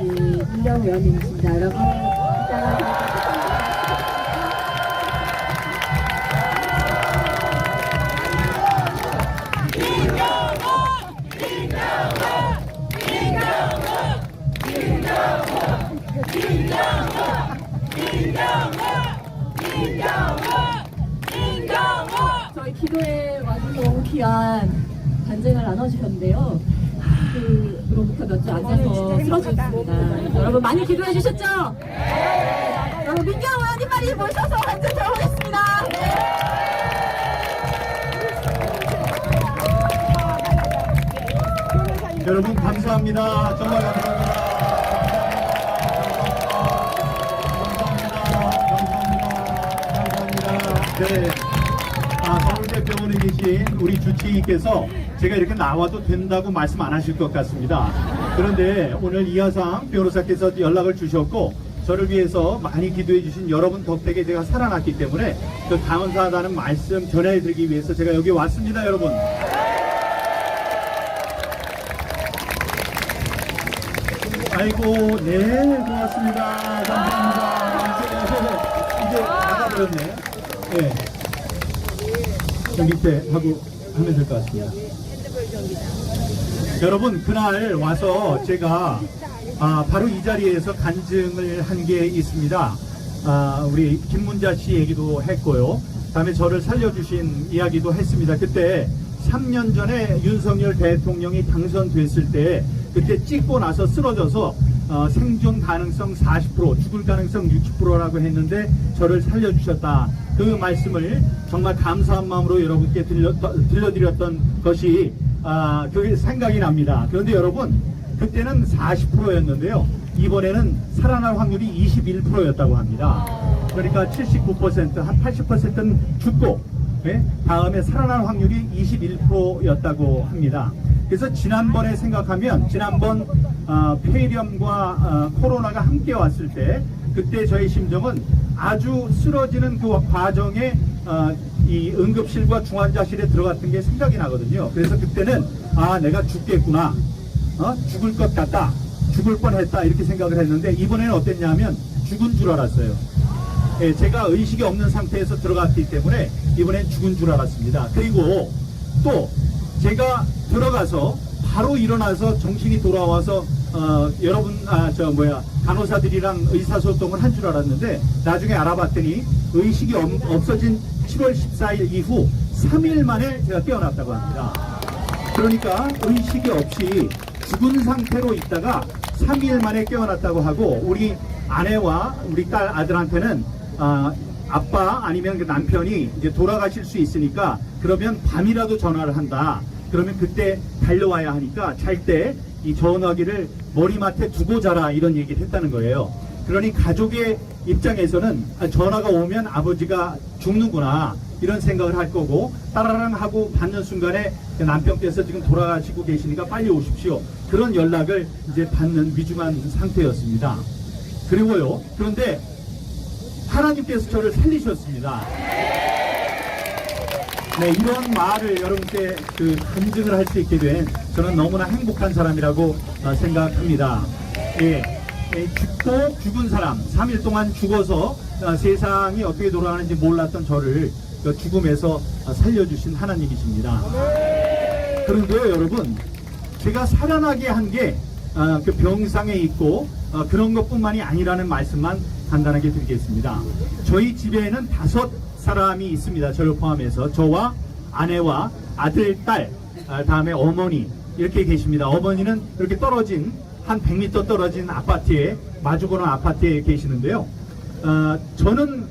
민경 의원님이십니다. 여러분, 입장을 저희 기도에 와주셔서 귀한 간증을 나눠주셨는데요. 그로부터 몇 주 앉아서 쓰러졌습니다. 여러분 많이 기도해 주셨죠? 네. 여러분 민경 의원님 빨리 모셔서 간증 들어보겠습니다. 여러분 감사합니다. 정말 감사합니다. 감사합니다. 네. 서울대병원에 계신 우리 주치의께서 제가 이렇게 나와도 된다고 말씀 안 하실 것 같습니다. 그런데 오늘 이하상 변호사께서 연락을 주셨고 저를 위해서 많이 기도해 주신 여러분 덕택에 제가 살아났기 때문에 그 감사하다는 말씀 전해드리기 위해서 제가 여기 왔습니다, 여러분. 아이고, 네, 고맙습니다. 감사합니다. 이제 나가버렸네. 네. 저 밑에 하고 하면 될 것 같습니다. 여러분, 그날 와서 제가 바로 이 자리에서 간증을 한 게 있습니다. 우리 김문자 씨 얘기도 했고요. 다음에 저를 살려주신 이야기도 했습니다. 그때 3년 전에 윤석열 대통령이 당선됐을 때 그때 찍고 나서 쓰러져서 생존 가능성 40%, 죽을 가능성 60%라고 했는데 저를 살려주셨다. 그 말씀을 정말 감사한 마음으로 여러분께 들려드렸던 것이 그게 생각이 납니다. 그런데 여러분, 그때는 40%였는데요. 이번에는 살아날 확률이 21%였다고 합니다. 그러니까 79%, 한 80%는 죽고, 네? 다음에 살아날 확률이 21%였다고 합니다. 그래서 지난번에 생각하면, 지난번 폐렴과 코로나가 함께 왔을 때, 그때 저의 심정은 아주 쓰러지는 그 과정에 이 응급실과 중환자실에 들어갔던 게 생각이 나거든요. 그래서 그때는 내가 죽겠구나, 죽을 것 같다, 죽을 뻔했다 이렇게 생각을 했는데 이번에는 어땠냐면 죽은 줄 알았어요. 예, 제가 의식이 없는 상태에서 들어갔기 때문에 이번엔 죽은 줄 알았습니다. 그리고 또 제가 들어가서 바로 일어나서 정신이 돌아와서 여러분 간호사들이랑 의사소통을 한 줄 알았는데 나중에 알아봤더니 의식이 없어진 7월 14일 이후 3일 만에 제가 깨어났다고 합니다. 그러니까 의식이 없이 죽은 상태로 있다가 3일 만에 깨어났다고 하고 우리 아내와 우리 딸 아들한테는 아빠 아니면 그 남편이 이제 돌아가실 수 있으니까 그러면 밤이라도 전화를 한다. 그러면 그때 달려와야 하니까 잘 때 이 전화기를 머리맡에 두고 자라 이런 얘기를 했다는 거예요. 그러니 가족의 입장에서는 전화가 오면 아버지가 죽는구나 이런 생각을 할 거고 따라랑 하고 받는 순간에 남편께서 지금 돌아가시고 계시니까 빨리 오십시오. 그런 연락을 이제 받는 위중한 상태였습니다. 그리고요. 그런데 하나님께서 저를 살리셨습니다. 네, 이런 말을 여러분께 간증을 할 수 있게 된 저는 너무나 행복한 사람이라고 생각합니다. 예, 죽고 죽은 사람, 3일 동안 죽어서 세상이 어떻게 돌아가는지 몰랐던 저를 죽음에서 살려주신 하나님이십니다. 그런데요, 여러분, 제가 살아나게 한 게 그 병상에 있고 그런 것뿐만이 아니라는 말씀만 간단하게 드리겠습니다. 저희 집에는 5사람이 있습니다. 저를 포함해서 저와 아내와 아들, 딸, 다음에 어머니 이렇게 계십니다. 어머니는 이렇게 떨어진 한 100m 떨어진 아파트에 마주보는 아파트에 계시는데요. 저는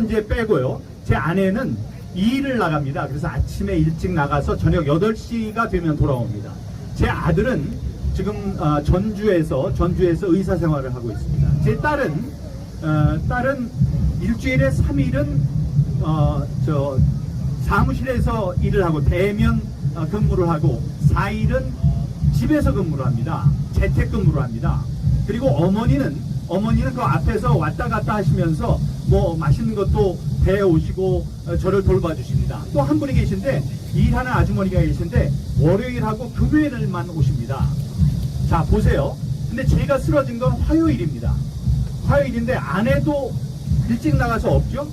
이제 빼고요. 제 아내는 일을 나갑니다. 그래서 아침에 일찍 나가서 저녁 8시가 되면 돌아옵니다. 제 아들은 지금 전주에서 의사 생활을 하고 있습니다. 제 딸은 일주일에 3일은 사무실에서 일을 하고 대면 근무를 하고 4일은 집에서 근무를 합니다. 재택근무를 합니다. 그리고 어머니는 그 앞에서 왔다 갔다 하시면서 뭐 맛있는 것도 배 오시고 저를 돌봐주십니다. 또 한 분이 계신데 일하는 아주머니가 계신데 월요일하고 금요일만 오십니다. 자, 보세요. 근데 제가 쓰러진 건 화요일입니다. 화요일인데 아내도 일찍 나가서 없죠.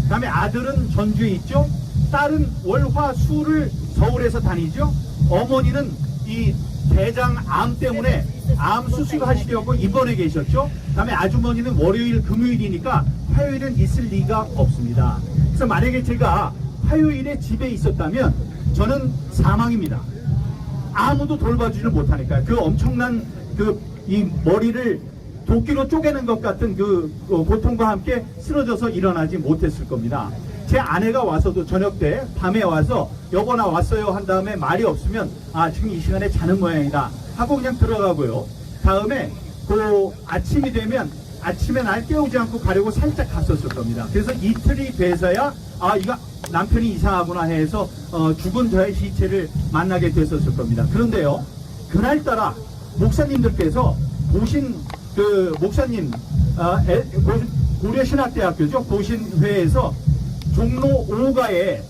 그다음에 아들은 전주에 있죠. 딸은 월화수를 서울에서 다니죠. 어머니는 이 대장암 때문에 암 수술하시려고 입원해 계셨죠. 그다음에 아주머니는 월요일 금요일이니까 화요일은 있을 리가 없습니다. 그래서 만약에 제가 화요일에 집에 있었다면 저는 사망입니다. 아무도 돌봐주지를 못하니까 그 엄청난 이 머리를 도끼로 쪼개는 것 같은 그 고통과 함께 쓰러져서 일어나지 못했을 겁니다. 제 아내가 와서도 저녁 때 밤에 와서 여보 나 왔어요 한 다음에 말이 없으면 지금 이 시간에 자는 모양이다 하고 그냥 들어가고요. 다음에 그 아침이 되면 아침에 날 깨우지 않고 가려고 살짝 갔었을 겁니다. 그래서 이틀이 돼서야 이거 남편이 이상하구나 해서 죽은 저의 시체를 만나게 됐었을 겁니다. 그런데요, 그날따라 목사님들께서 보신 그 목사님 고려신학대학교죠, 보신회에서 종로 5가에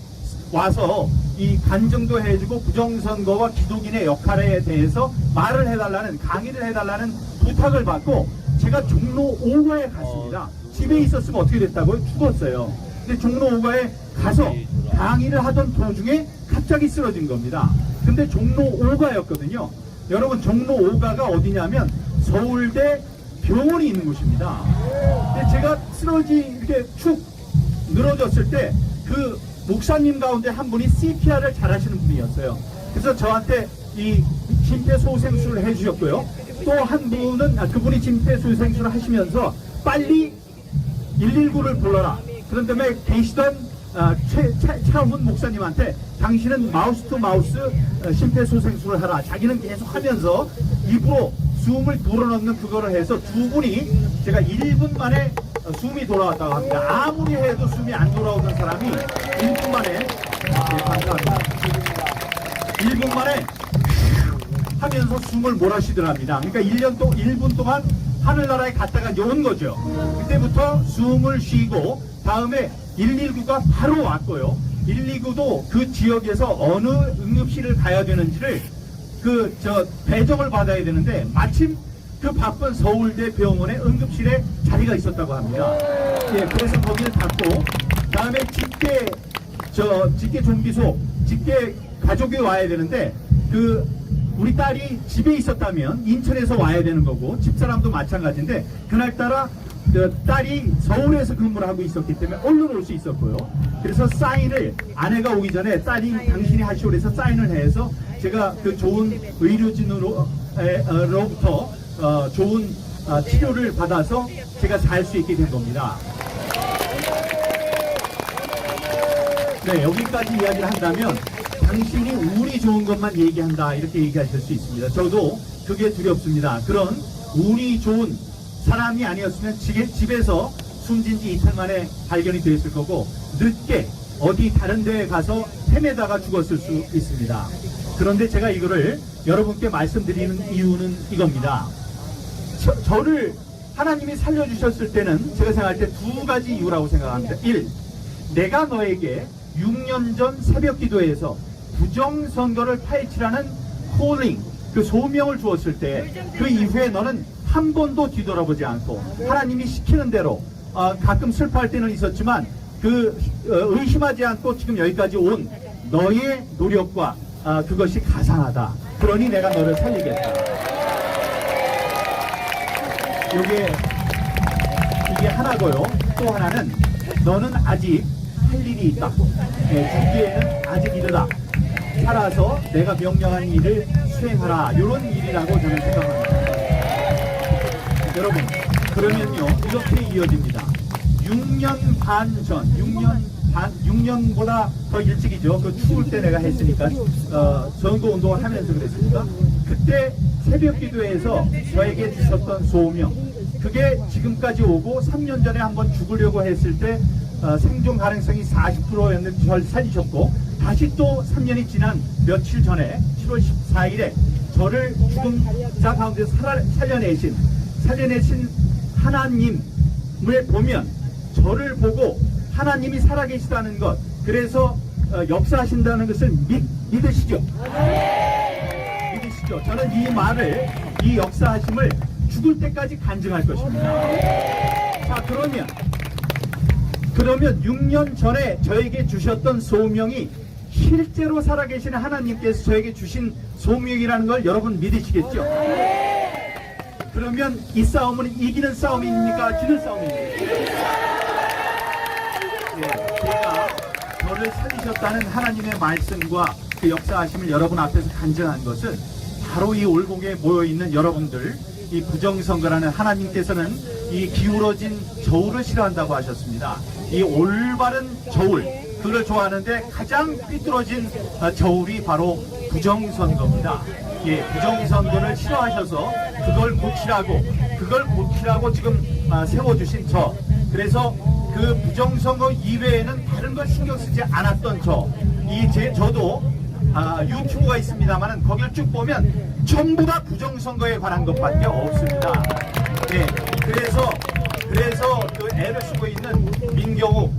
와서 이 간증도 해주고 부정선거와 기독인의 역할에 대해서 말을 해달라는, 강의를 해달라는 부탁을 받고 제가 종로 5가에 갔습니다. 집에 있었으면 어떻게 됐다고요? 죽었어요. 근데 종로 5가에 가서 강의를 하던 도중에 갑자기 쓰러진 겁니다. 근데 종로 5가였거든요. 여러분, 종로 5가가 어디냐면 서울대 병원이 있는 곳입니다. 근데 제가 이렇게 축 늘어졌을 때 그 목사님 가운데 한 분이 CPR을 잘 하시는 분이었어요. 그래서 저한테 이 심폐소생술을 해주셨고요. 또 한 분은 그분이 심폐소생술을 하시면서 빨리 119를 불러라. 그런 다음에 계시던 차훈 목사님한테 당신은 마우스 투 마우스 심폐소생술을 하라. 자기는 계속 하면서 입으로 숨을 불어넣는 그거를 해서 두 분이 제가 1분 만에 숨이 돌아왔다고 합니다. 아무리 해도 숨이 안 돌아오던 사람이 1분 만에 감사합니다. 1분 만에 하면서 숨을 몰아쉬더랍니다. 그러니까 1분 동안 하늘나라에 갔다가 온 거죠. 그때부터 숨을 쉬고 다음에 119가 바로 왔고요. 119도 그 지역에서 어느 응급실을 가야 되는지를 배정을 받아야 되는데 마침 그 바쁜 서울대 병원의 응급실에 자리가 있었다고 합니다. 예, 그래서 거기를 갔고 다음에 직계 좀비소, 직계 가족이 와야 되는데 우리 딸이 집에 있었다면 인천에서 와야 되는 거고 집사람도 마찬가지인데 그날따라 딸이 서울에서 근무를 하고 있었기 때문에 얼른 올 수 있었고요. 그래서 사인을 아내가 오기 전에 딸이 당신이 하시오 그래서 사인을 해서 제가 그 좋은 의료진으로부터 좋은 치료를 받아서 제가 살 수 있게 된 겁니다. 네, 여기까지 이야기를 한다면 당신이 운이 좋은 것만 얘기한다 이렇게 얘기하실 수 있습니다. 저도 그게 두렵습니다. 그런 운이 좋은 사람이 아니었으면 집에서 숨진 지 이틀 만에 발견이 되었을 거고 늦게 어디 다른 데에 가서 헤매다가 죽었을 수 있습니다. 그런데 제가 이거를 여러분께 말씀드리는 이유는 이겁니다. 저를 하나님이 살려주셨을 때는 제가 생각할 때 두 가지 이유라고 생각합니다. 1. 내가 너에게 6년 전 새벽 기도에서 부정선거를 파헤치라는 콜링, 그 소명을 주었을 때 그 이후에 너는 한 번도 뒤돌아보지 않고 하나님이 시키는 대로 가끔 슬퍼할 때는 있었지만 의심하지 않고 지금 여기까지 온 너의 노력과 그것이 가상하다. 그러니 내가 너를 살리겠다. 이게 하나고요. 또 하나는 너는 아직 할 일이 있다. 죽기에는 아직 이르다. 살아서 내가 명령한 일을 수행하라. 이런 일이라고 저는 생각합니다. 여러분, 그러면요 이렇게 이어집니다. 6년 반 전, 6년보다 더 일찍이죠. 그 추울 때 내가 했으니까 선거 운동을 하면서 그랬습니다. 그때 새벽 기도에서 저에게 주셨던 소명, 그게 지금까지 오고 3년 전에 한번 죽으려고 했을 때 생존 가능성이 40%였는데 저를 살리셨고 다시 또 3년이 지난 며칠 전에 7월 14일에 저를 죽음자 가운데 살려내신 하나님을 보면 저를 보고 하나님이 살아계시다는 것, 그래서 역사하신다는 것을 믿으시죠? 믿으시죠? 저는 이 역사하심을 죽을 때까지 간증할 것입니다. 자, 그러면 6년 전에 저에게 주셨던 소명이 실제로 살아계시는 하나님께서 저에게 주신 소명이라는 걸 여러분 믿으시겠죠? 그러면 이 싸움은 이기는 싸움입니까? 지는 싸움입니까? 예, 제가 저를 살리셨다는 하나님의 말씀과 그 역사하심을 여러분 앞에서 간증한 것은 바로 이 올곡에 모여있는 여러분들, 이 부정선거라는 하나님께서는 이 기울어진 저울을 싫어한다고 하셨습니다. 이 올바른 저울, 그걸 좋아하는데 가장 삐뚤어진 저울이 바로 부정선거입니다. 예, 부정선거를 싫어하셔서 그걸 고치라고 지금 세워주신 저. 그래서 그 부정선거 이외에는 다른 걸 신경 쓰지 않았던 저도 유튜브가 있습니다만 거기를 쭉 보면 전부 다 부정선거에 관한 것밖에 없습니다. 예, 그래서 그 애를 쓰고 있는 민경욱,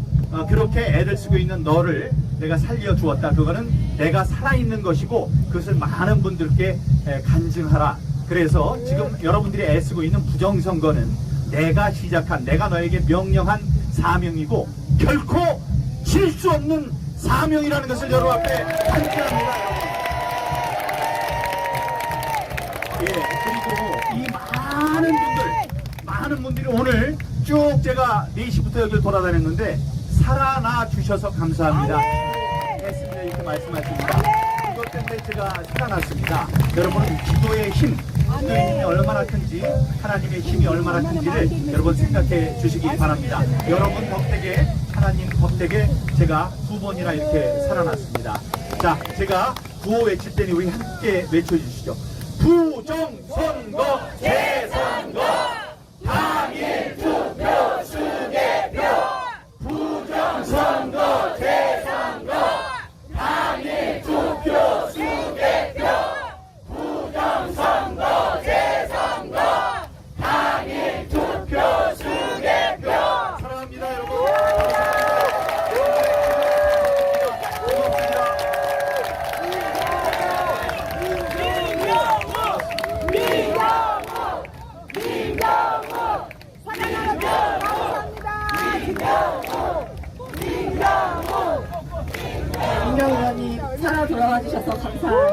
그렇게 애를 쓰고 있는 너를 내가 살려주었다. 그거는 내가 살아있는 것이고 그것을 많은 분들께 간증하라. 그래서 지금 여러분들이 애쓰고 있는 부정선거는 내가 시작한, 내가 너에게 명령한 사명이고 결코 질 수 없는 사명이라는 것을 여러분 앞에 간증합니다. 예, 그리고 이 많은 분들이 오늘 쭉 제가 4시부터 여기를 돌아다녔는데 살아나 주셔서 감사합니다 했습니다. 이렇게 말씀하십니다. 그것 때문에 제가 살아났습니다. 여러분은 기도의 힘이 얼마나 큰지, 하나님의 힘이 얼마나 큰지를 여러분 생각해 주시기 바랍니다. 여러분 덕택에, 하나님 덕택에 제가 2번이나 이렇게 살아났습니다. 자, 제가 구호 외칠 때니 우리 함께 외쳐주시죠. 부정선거 재선거 당일 투표 수개표. 부정선거 재선거 당일 투표 수개표. 부정선거 재선거 당일 투표 수개표. 사랑합니다 여러분. 민경 의원님 살아 돌아와 주셔서 감사합니다.